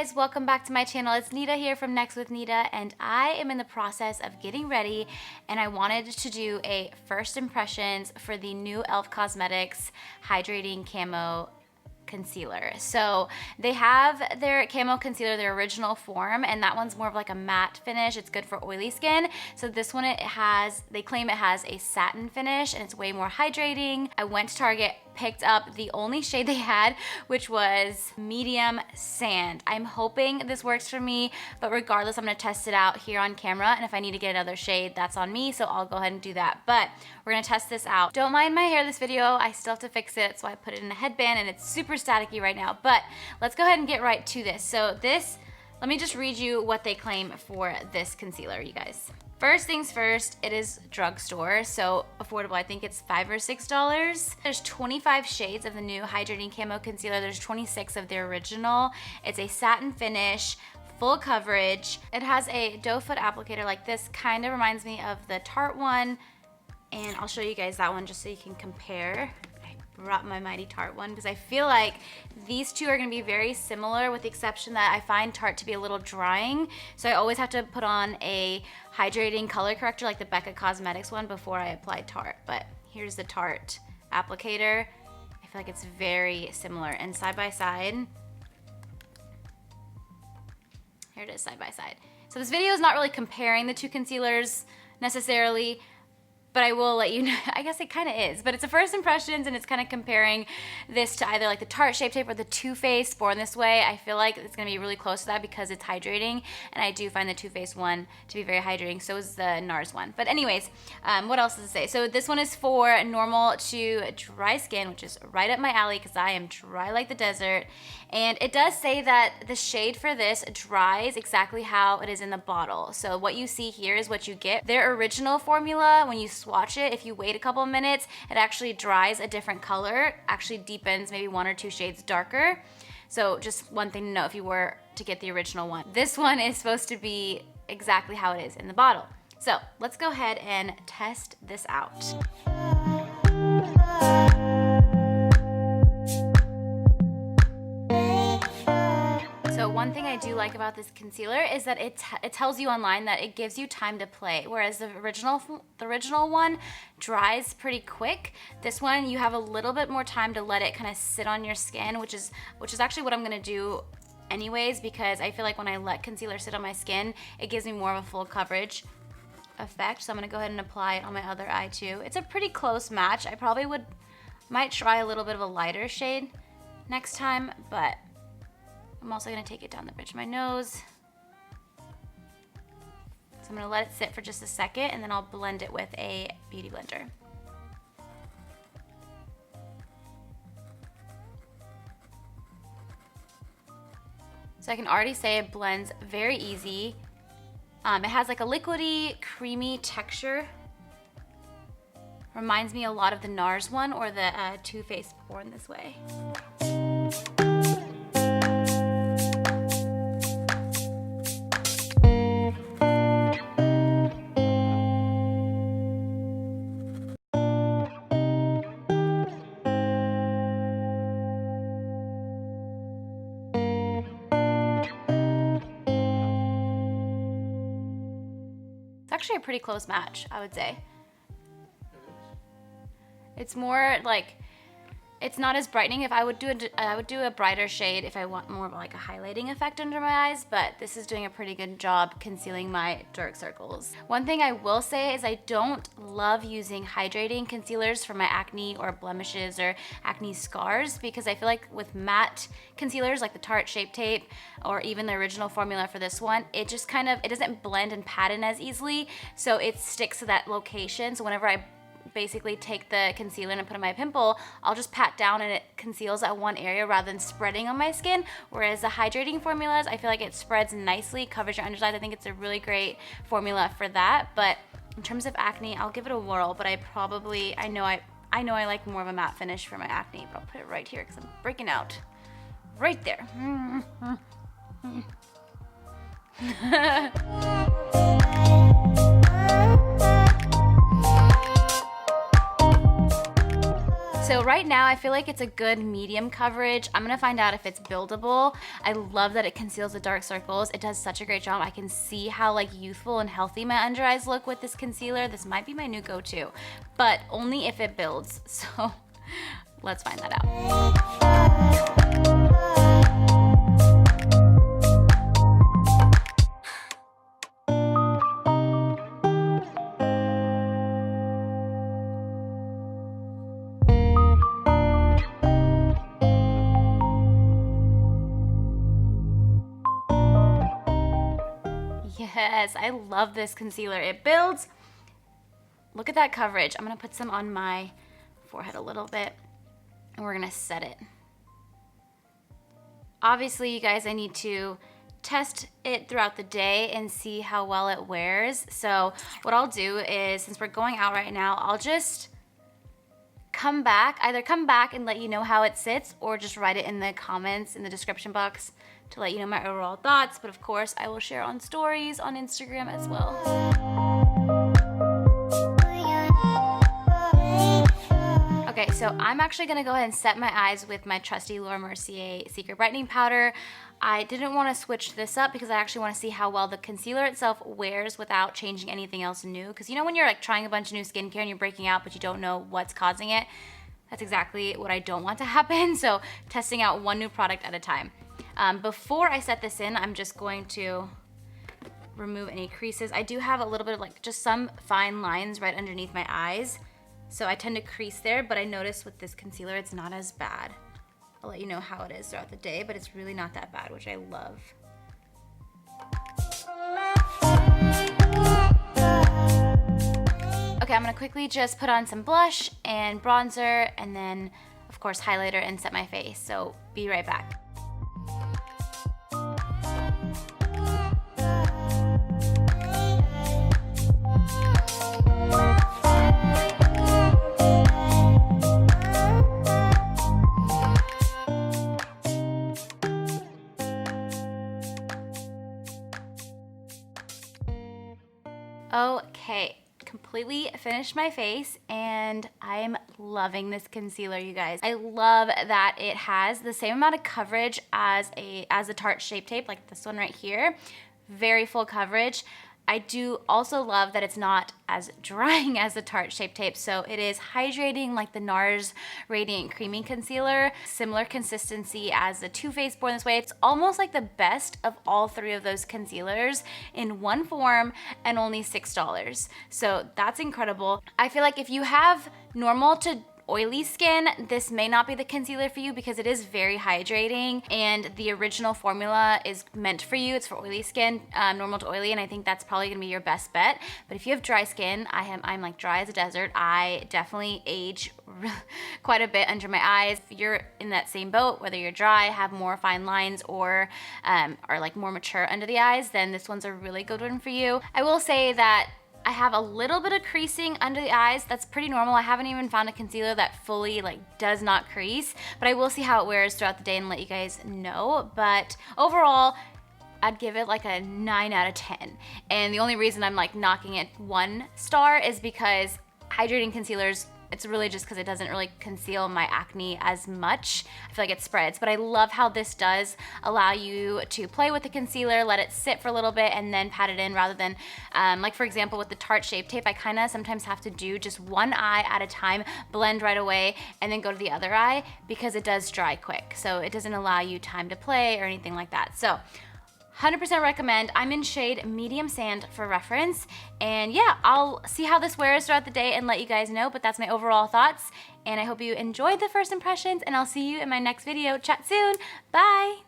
guys, welcome back to my channel. It's Nita here from Next with Nita, and I am in the process of getting ready, and I wanted to do a first impressions for the new e.l.f. Cosmetics Hydrating Camo concealer. So they have their camo concealer, their original form, and that one's more of like a matte finish. It's good for oily skin. So this one, they claim it has a satin finish and it's way more hydrating. I went to Target, picked up the only shade they had, which was medium sand. I'm hoping this works for me, but regardless, I'm gonna test it out here on camera, and if I need to get another shade, that's on me, so I'll go ahead and do that. But we're gonna test this out. Don't mind my hair this video, I still have to fix it, so I put it in a headband and it's super staticky right now, but let's go ahead and get right to this. So let me just read you what they claim for this concealer, you guys. First things first, it is drugstore, so affordable. I think it's $5 or $6. There's 25 shades of the new Hydrating Camo Concealer. There's 26 of the original. It's a satin finish, full coverage. It has a doe foot applicator like this. Kind of reminds me of the Tarte one, and I'll show you guys that one just so you can compare. Brought my mighty Tarte one because I feel like these two are going to be very similar, with the exception that I find Tarte to be a little drying, so I always have to put on a hydrating color corrector like the Becca Cosmetics one before I apply Tarte. But here's the Tarte applicator. I feel like it's very similar, and side by side, here it is side by side. So this video is not really comparing the two concealers necessarily, but I will let you know, I guess it kind of is, but it's a first impressions, and it's kind of comparing this to either like the Tarte Shape Tape or the Too Faced Born This Way. I feel like it's gonna be really close to that because it's hydrating, and I do find the Too Faced one to be very hydrating, so is the NARS one. But anyways, what else does it say? So this one is for normal to dry skin, which is right up my alley because I am dry like the desert. And it does say that the shade for this dries exactly how it is in the bottle. So what you see here is what you get. Their original formula, when you swatch it, if you wait a couple of minutes, it actually dries a different color, actually deepens maybe 1 or 2 shades darker. So just one thing to know if you were to get the original one. This one is supposed to be exactly how it is in the bottle. So let's go ahead and test this out. So one thing I do like about this concealer is that it tells you online that it gives you time to play, whereas the original one dries pretty quick. This one, you have a little bit more time to let it kind of sit on your skin, which is actually what I'm gonna do anyways, because I feel like when I let concealer sit on my skin, it gives me more of a full coverage effect. So I'm gonna go ahead and apply it on my other eye too. It's a pretty close match. I probably might try a little bit of a lighter shade next time, but I'm also gonna take it down the bridge of my nose. So I'm gonna let it sit for just a second, and then I'll blend it with a beauty blender. So I can already say it blends very easy. It has like a liquidy, creamy texture. Reminds me a lot of the NARS one or the Too Faced Born This Way. It's actually a pretty close match, I would say. It's more like, it's not as brightening. If I would do a brighter shade if I want more of like a highlighting effect under my eyes, but this is doing a pretty good job concealing my dark circles. One thing I will say is I don't love using hydrating concealers for my acne or blemishes or acne scars, because I feel like with matte concealers like the Tarte Shape Tape or even the original formula for this one, it just kind of, it doesn't blend and pattern as easily, so it sticks to that location. So whenever I basically take the concealer and put on my pimple, I'll just pat down and it conceals that one area rather than spreading on my skin. Whereas the hydrating formulas, I feel like it spreads nicely, covers your undersides. I think it's a really great formula for that. But in terms of acne, I'll give it a whirl, but I know I like more of a matte finish for my acne, but I'll put it right here because I'm breaking out. Right there. So right now I feel like it's a good medium coverage. I'm gonna find out if it's buildable. I love that it conceals the dark circles. It does such a great job. I can see how like youthful and healthy my under eyes look with this concealer. This might be my new go-to, but only if it builds. So let's find that out. Yes, I love this concealer. It builds. Look at that coverage. I'm gonna put some on my forehead a little bit and we're gonna set it. Obviously, you guys, I need to test it throughout the day and see how well it wears. So what I'll do is, since we're going out right now, I'll just either come back and let you know how it sits, or just write it in the comments in the description box to let you know my overall thoughts. But of course, I will share on stories on Instagram as well. Okay, so I'm actually gonna go ahead and set my eyes with my trusty Mercier Secret Brightening Powder. I didn't wanna switch this up because I actually wanna see how well the concealer itself wears without changing anything else new. Because you know when you're like trying a bunch of new skincare and you're breaking out but you don't know what's causing it? That's exactly what I don't want to happen. So testing out one new product at a time. Before I set this in, I'm just going to remove any creases. I do have a little bit of like just some fine lines right underneath my eyes. So I tend to crease there, but I notice with this concealer, it's not as bad. I'll let you know how it is throughout the day, but it's really not that bad, which I love. Okay, I'm gonna quickly just put on some blush and bronzer, and then of course highlighter, and set my face. So be right back. Okay, completely finished my face and I'm loving this concealer, you guys. I love that it has the same amount of coverage as a Tarte Shape Tape, like this one right here. Very full coverage. I do also love that it's not as drying as the Tarte Shape Tape, so it is hydrating like the NARS Radiant Creaming Concealer. Similar consistency as the Too Faced Born This Way. It's almost like the best of all three of those concealers in one form and only $6. So that's incredible. I feel like if you have normal to oily skin, this may not be the concealer for you because it is very hydrating and the original formula is meant for you. It's for oily skin, normal to oily, and I think that's probably gonna be your best bet. But if you have dry skin, I'm like dry as a desert. I definitely age quite a bit under my eyes. If you're in that same boat, whether you're dry, have more fine lines, or are like more mature under the eyes, then this one's a really good one for you. I will say that I have a little bit of creasing under the eyes. That's pretty normal. I haven't even found a concealer that fully like does not crease, but I will see how it wears throughout the day and let you guys know. But overall, I'd give it like a 9 out of 10. And the only reason I'm like knocking it 1 star is because hydrating concealers, it's really just because it doesn't really conceal my acne as much. I feel like it spreads, but I love how this does allow you to play with the concealer, let it sit for a little bit, and then pat it in rather than, like for example, with the Tarte Shape Tape, I kind of sometimes have to do just one eye at a time, blend right away, and then go to the other eye because it does dry quick. So it doesn't allow you time to play or anything like that. So 100% recommend. I'm in shade medium sand for reference. And yeah, I'll see how this wears throughout the day and let you guys know, but that's my overall thoughts. And I hope you enjoyed the first impressions, and I'll see you in my next video. Chat soon. Bye.